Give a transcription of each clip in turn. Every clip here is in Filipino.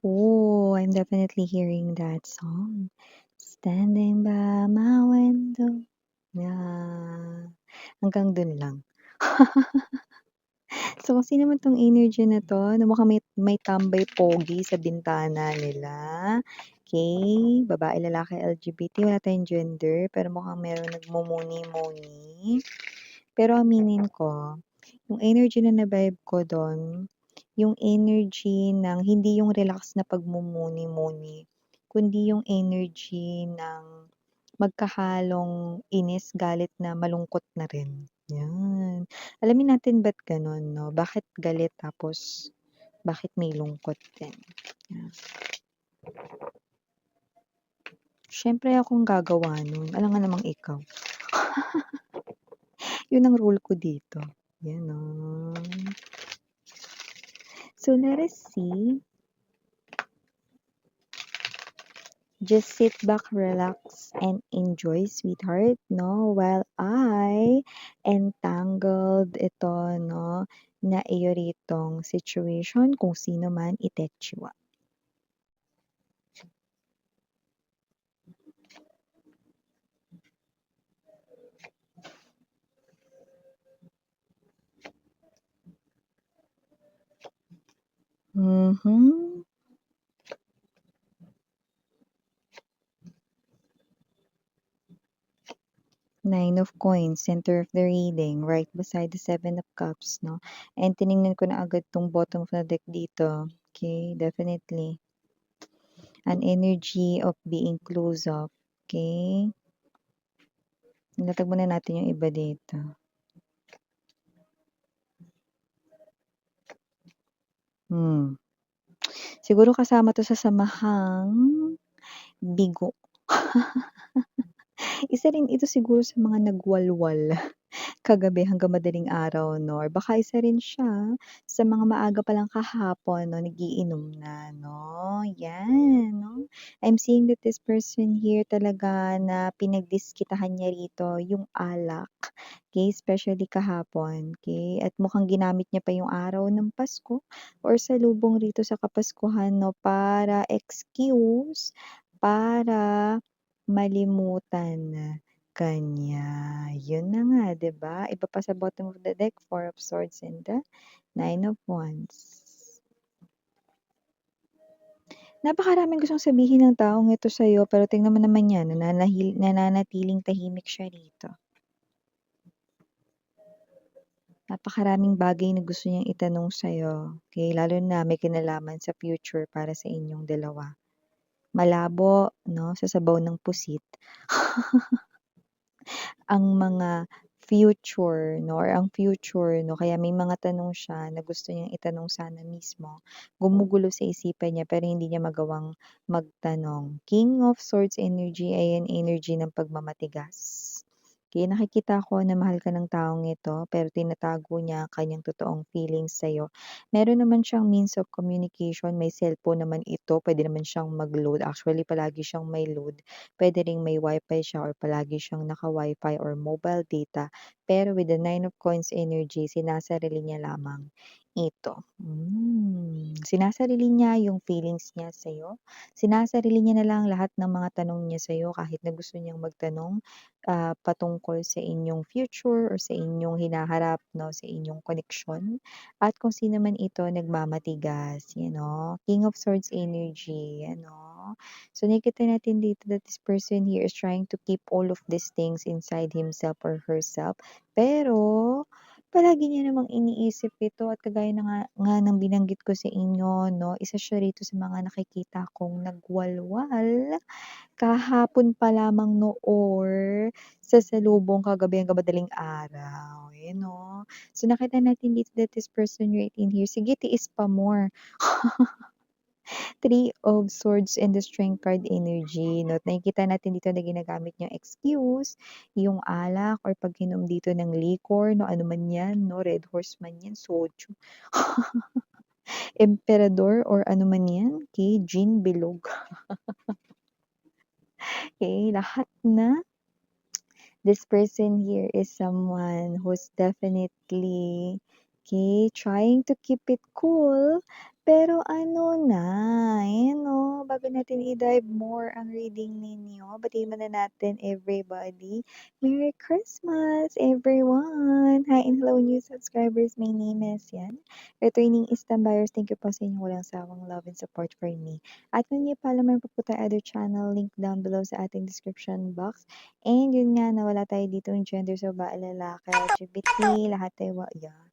Oh, I'm definitely hearing that song. Standing by my window. Yeah. Hanggang dun lang. So, kung sino man 'tong energy na 'to na mukhang may tambay pogi sa bintana nila. Okay, babae, lalaki, LGBT, wala tayong gender, pero mukhang merong nagmumuni-muni. Pero aminin ko, yung energy na na-vibe ko dun, yung energy ng hindi yung relax na pagmumuni-muni, kundi yung energy ng magkahalong inis, galit na malungkot na rin, 'yan. Alamin natin ba't gano'n 'no, bakit galit tapos bakit may lungkot din, yan. Siyempre akong gagawa nun, alangan namang ikaw. Yun ang role ko dito, gano'n. So let us see. Just sit back, relax, and enjoy, sweetheart, no? While I entangled ito, no, na iyo ritong situation kung sino man itetchua. Mhm. 9 of coins, center of the reading, right beside the 7 of cups, no? And tiningnan ko na agad tong bottom of the deck dito. Okay, definitely. An energy of being closed off. Okay? Ilatag muna natin yung iba dito. Siguro kasama 'to sa samahang bigo. Isa rin ito siguro sa mga nagwalwal kagabi hanggang madaling araw 'no, or baka isa rin siya sa mga maaga pa lang kahapon 'no, nagiinom na 'no, 'yan 'no. I'm seeing that this person here talaga na pinagdiskitahan niya rito yung alak, okay, especially kahapon, okay, at mukhang ginamit niya pa yung araw ng Pasko or salubong rito sa Kapaskuhan 'no, para excuse, para malimutan kanya. Yun na nga, 'di ba? Iba pa sa bottom of the deck, Four of Swords and the Nine of Wands. Napakaraming gustong sabihin ng taong ito sa'yo, pero tingnan mo naman 'yan, nananatiling tahimik siya rito. Napakaraming bagay na gusto niyang itanong sa'yo, okay, lalo na may kinalaman sa future para sa inyong dalawa. Malabo 'no, sa sabaw ng pusit. Ang mga future 'no, or ang future 'no, kaya may mga tanong siya na gusto niyang itanong sana mismo. Gumugulo sa isipan niya pero hindi niya magawang magtanong. King of Swords energy ay ang energy ng pagmamatigas. Kaya nakikita ko na mahal ka ng taong ito pero tinatago niya ang kanyang totoong feelings sa'yo. Meron naman siyang means of communication, may cellphone naman ito, puwede naman siyang mag-load, actually palagi siyang may load. Puwede ring may wifi siya or palagi siyang naka-wifi or mobile data. Pero with the Nine of Coins energy, sinasarili niya lamang ito. Sinasarili niya yung feelings niya sa'yo. Sinasarili niya na lang lahat ng mga tanong niya sa'yo kahit na gusto niyang magtanong, patungkol sa inyong future or sa inyong hinaharap 'no, sa inyong koneksyon. At kung sino man ito nagmamatigas, King of Swords energy, So, nakikita natin dito that this person here is trying to keep all of these things inside himself or herself. Pero, palagi niya namang iniisip ito at kagaya na nga ng binanggit ko sa inyo, no, isa siya rito sa mga nakikita kong nagwalwal kahapon pa lamang no or sa salubong kagabi hanggang madaling araw. So, nakita natin dito that this person right in here, sige, tiis pa more. Three of Swords and the Strength card energy 'no, at nakikita natin dito na ginagamit niyang excuse, yung alak or pag-inom dito ng liquor 'no, ano man 'yan 'no, Red Horse man 'yan, soju, Emperador or ano man 'yan, okay, gin bilog, okay, lahat na. This person here is someone who's definitely Okay, trying to keep it cool, pero ano na, ayan 'no, bago natin i-dive more ang reading ninyo, batiin muna natin everybody. Merry Christmas everyone! Hi and hello new subscribers, my name is Yan. Returning Eastern buyers, thank you po sa inyong walang sawang love and support for me. At kung hindi pa alam, meron pa po tayong other channel, link down below sa ating description box. And yun nga, nawala tayo dito yung gender, so babae, lalaki, LGBT, lahat tayo, yeah.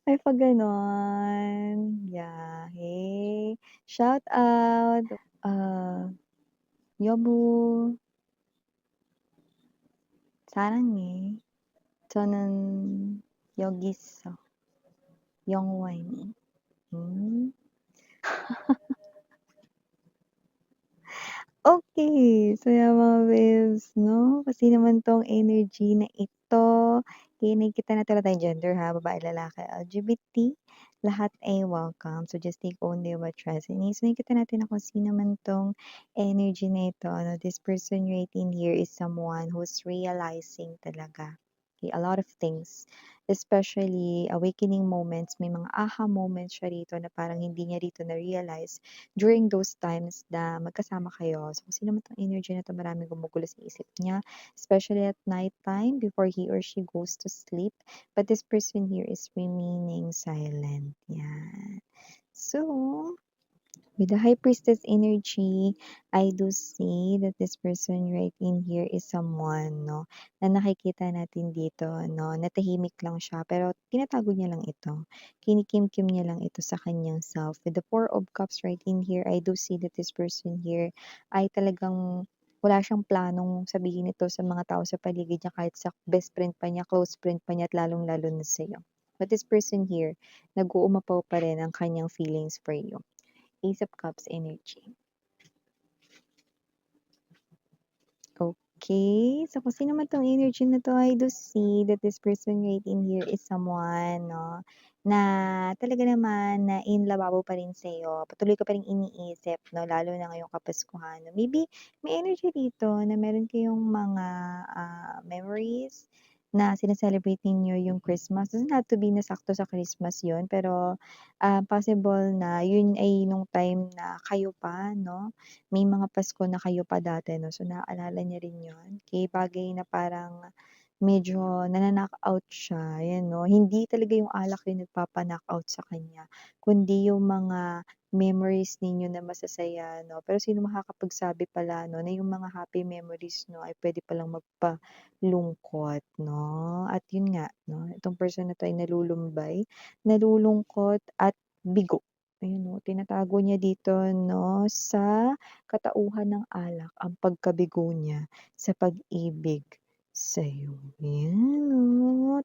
Ay, 'pag gano'n. Yeah, hey, shout out, ah, 여보 사랑해. 저는 여기 있어. 영원히. 음. Okay, so yan mga babes 'no, kasi naman 'tong energy na ito, nakikita natin wala tayong gender ha, babae, lalaki, LGBT, lahat ay welcome. So just take only what resonates. So nakikita natin na kung sino man 'tong energy na ito ano, this person right in here is someone who's realizing talaga, okay, a lot of things, especially awakening moments. May mga aha moments siya rito na parang hindi niya rito na-realize during those times na magkasama kayo. So, kung sino man 'tong energy na 'to, maraming gumugulo sa isip niya, especially at nighttime before he or she goes to sleep. But this person here is remaining silent. Yan. So, with the High Priestess energy, I do see that this person right in here is someone, no, na nakikita natin dito, no, na tahimik lang siya, pero tinatago niya lang ito. Kinikimkim niya lang ito sa kanyang self. With the Four of Cups right in here, I do see that this person here ay talagang wala siyang planong sabihin ito sa mga tao sa paligid niya, kahit sa best friend pa niya, close friend pa niya, at lalong-lalo na sa'yo. But this person here, nag-uumapaw pa rin ang kanyang feelings for you. Ace of Cups energy. Okay, so kung sino man 'tong energy na 'to, I do see that this person right in here is someone 'no, na talaga naman na in lababo pa rin sa'yo, patuloy ka pa ring iniisip 'no, lalo na ngayong Kapaskuhan. Maybe may energy dito na meron kayong mga, memories na sine-celebrate ninyo yung Christmas. Doesn't have to be na sakto sa Christmas yun, pero, possible na yun ay nung time na kayo pa 'no, may mga Pasko na kayo pa dati 'no, so naalala niya rin yun. Kay bagay na parang medyo nana-knock-out siya, 'yan 'no. Hindi talaga yung alak yung nagpapa-knockout sa kanya, kundi yung mga memories ninyo na masasaya 'no. Pero sino makakapagsabi pala 'no, na yung mga happy memories 'no, ay puwede palang magpalungkot 'no. At yun nga 'no, itong person na 'to ay nalulumbay, nalulungkot at bigo. Ayun 'no, tinatago niya dito 'no, sa katauhan ng alak ang pagkabigo niya sa pag-ibig sa'yo. 'Yan 'no,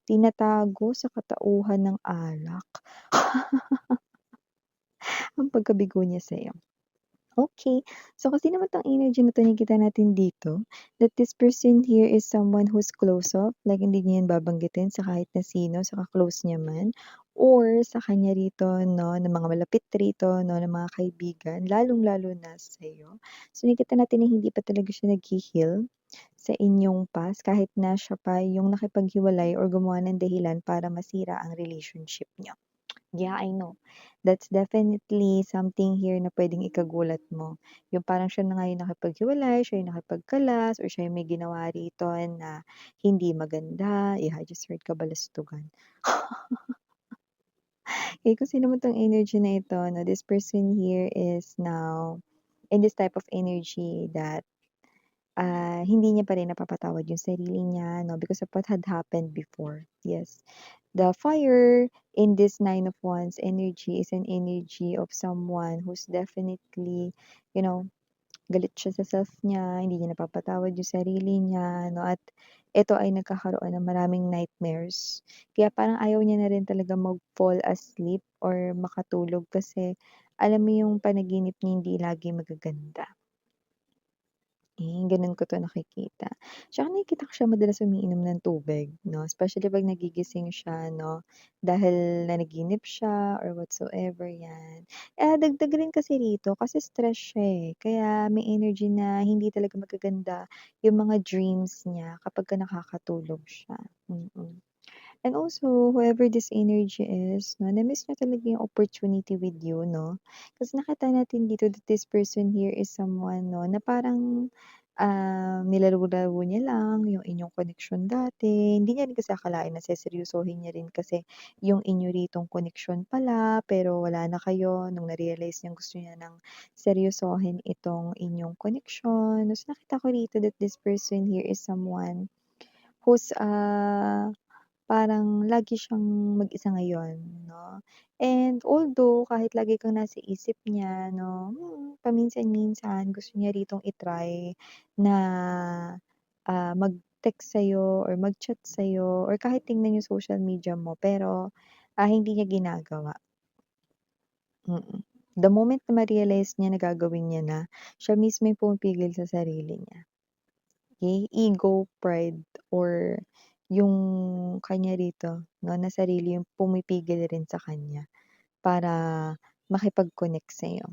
tinatago sa katauhan ng alak ang pagkabigo niya sa'yo. Okay, so kasi naman 'tong energy na 'to nakikita natin dito, that this person here is someone who's close off, like hindi niya yan babanggitin sa kahit na sino, sa ka-close niya man or sa kanya rito 'no, ng mga malapit rito 'no, ng mga kaibigan, lalong-lalo na sa'yo. So nakikita natin na hindi pa talaga siya naghi-heal sa inyong past kahit na siya pa yung nakipaghiwalay or gumawa ng dahilan para masira ang relationship niyo. Yeah, I know. That's definitely something here na puwedeng ikagulat mo. Yung parang siya na nga yung nakipaghiwalay, siya yung nakipagkalas, or siya yung may ginawa rito na hindi maganda. Yeah, I just heard kabalastugan. Eh, kung sino man 'tong energy na ito 'no, this person here is now in this type of energy that hindi niya pa rin napapatawad yung sarili niya 'no, because of what had happened before. Yes. The fire in this Nine of Wands energy is an energy of someone who's definitely, you know, galit siya sa self niya, hindi niya napapatawad yung sarili niya 'no, at ito ay nagkakaroon ng maraming nightmares. Kaya parang ayaw niya na rin talaga mag-fall asleep or makatulog kasi alam mo yung panaginip niya hindi lagi magaganda. Gano'n ko 'to nakikita. Tsaka nakikita ko siya madalas umiinom ng tubig 'no, especially 'pag nagigising siya 'no, dahil nanaginip siya or whatsoever 'yan. Dagdag rin kasi rito kasi stress siya, kaya may energy na hindi talaga magaganda yung mga dreams niya kapagka nakakatulog siya, mm. And also, whoever this energy is 'no, na-miss niya talaga yung opportunity with you 'no. Kasi nakita natin dito that this person here is someone 'no, na parang, nilalaro-laro niya lang yung inyong connection dati. Hindi niya rin kasi akalain na seseryosohin niya rin kasi yung inyo ritong connection pala, pero wala na kayo nung na-realize niyang gusto niya ng seryosohin itong inyong connection. Ta's nakita ko rito that this person here is someone who's, parang lagi siyang mag-isa ngayon 'no. And although kahit lagi kang nasa isip niya 'no, paminsan-minsan gusto niya ritong i-try na, mag-text sa'yo or mag-chat sa'yo or kahit tingnan yung social media mo pero, hindi niya ginagawa, mm. The moment na ma-realize niya na gagawin niya na, siya mismo yung pumipigil sa sarili niya. Okey, ego, pride, or yung kanya rito 'no, na sarili yung pumipigil rin sa kanya para makipag-connect sa'yo.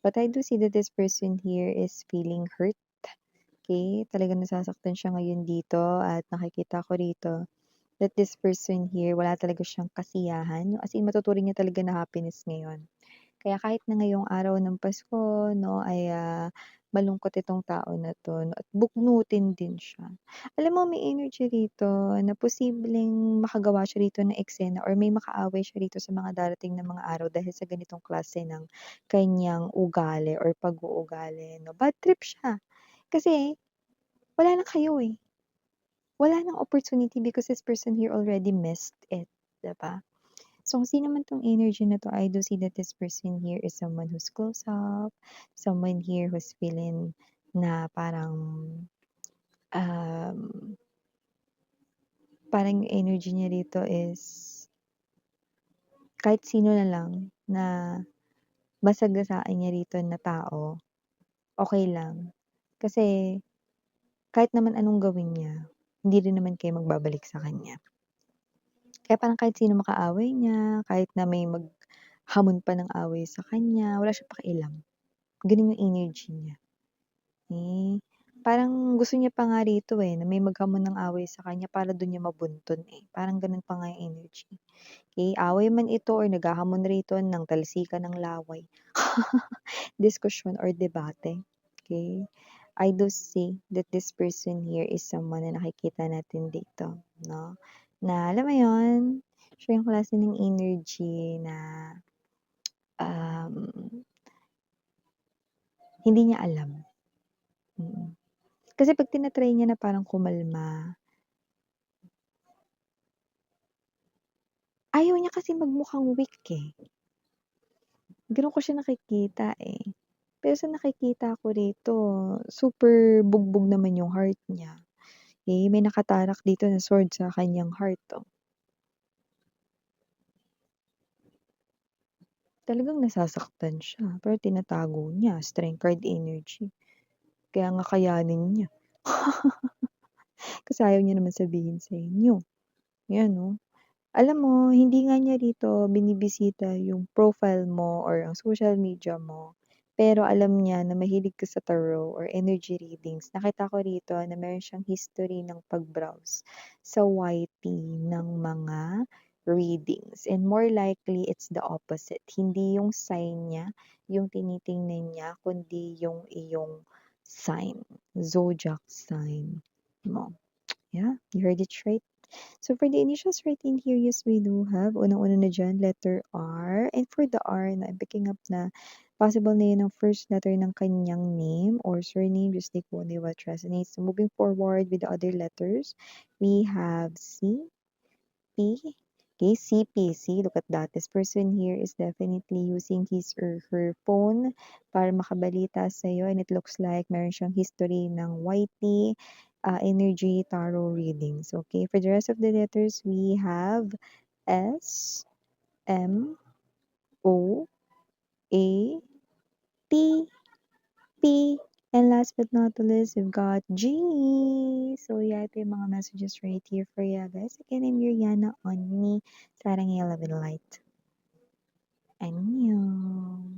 But I do see that this person here is feeling hurt, okey? Talagang nasasaktan siya ngayon dito at nakikita ko rito that this person here wala talaga siyang kasiyahan, yung as in matuturing niya talaga na happiness ngayon. Kaya kahit na ngayong araw ng Pasko 'no, ay, malungkot itong tao na 'to 'no, at bugnutin din siya. Alam mo may energy rito na posibleng makagawa siya rito ng eksena or may makaaway siya rito sa mga darating na mga araw dahil sa ganitong klase ng kanyang ugali or pag-uugali 'no. Bad trip siya, kasi wala na kayo, wala ng opportunity because this person here already missed it, 'di ba? So, kung sino man 'tong energy na 'to, I do see that this person here is someone who's close up, someone here who's feeling na um, parang yung energy niya rito is kahit sino na lang na masagasaan niya rito na tao, okey lang. Kasi kahit naman anong gawin niya, hindi rin naman kayo magbabalik sa kanya. Kaya parang kahit sino makaaway niya, kahit na may maghamon pa ng away sa kanya, wala siyang pakialam. Gano'n yung energy niya. Eh, parang gusto niya pa nga rito, na may maghamon ng away sa kanya para dun niya mabuntun, parang gano'n pa nga yung energy. Away man ito or naghahamon rito ng talsikan ng laway, diskusyon or debate, okey? I do see that this person here is someone na nakikita natin dito 'no, na alam mo yun, siya yung klase ng energy na, um, hindi niya alam, mm. Kasi 'pag tina-try niya na parang kumalma, ayaw niya kasi magmukhang weak, gano'n ko siya nakikita, Pero sa nakikita ko rito, super bugbog naman yung heart niya. May nakatarak dito na sword sa kanyang heart, oh. Talagang nasasaktan siya, pero tinatago niya, strength card energy. Kaya nga kayanin niya. Kasi ayaw niya naman sabihin sa inyo, 'yan, oh. Alam mo hindi nga niya rito binibisita yung profile mo or ang social media mo, pero alam niya na mahilig ka sa tarot or energy readings. Nakita ko rito na meron siyang history ng pag-browse sa YT ng mga readings and more likely it's the opposite. Hindi yung sign niya yung tinitingnan niya kundi yung iyong sign, zodiac sign mo. Yeah, you heard it right. So for the initials right in here, yes, we do have. Unang-una na dyan, letter R. And for the R na I'm picking up na possible na yun ang first letter ng kanyang name or surname, just like only what resonates. So moving forward with the other letters, we have C, P. Okay, CPC. Look at that. This person here is definitely using his or her phone para makabalita sa'yo and it looks like meron siyang history ng YT energy tarot readings. Okay, for the rest of the letters, we have S, M, O, A, T, P, And last but not the least, we've got G. So yeah, ito yung mga messages right here for you guys. Again, I'm Yuriana on me. Sarang 11 Light. Annyeong.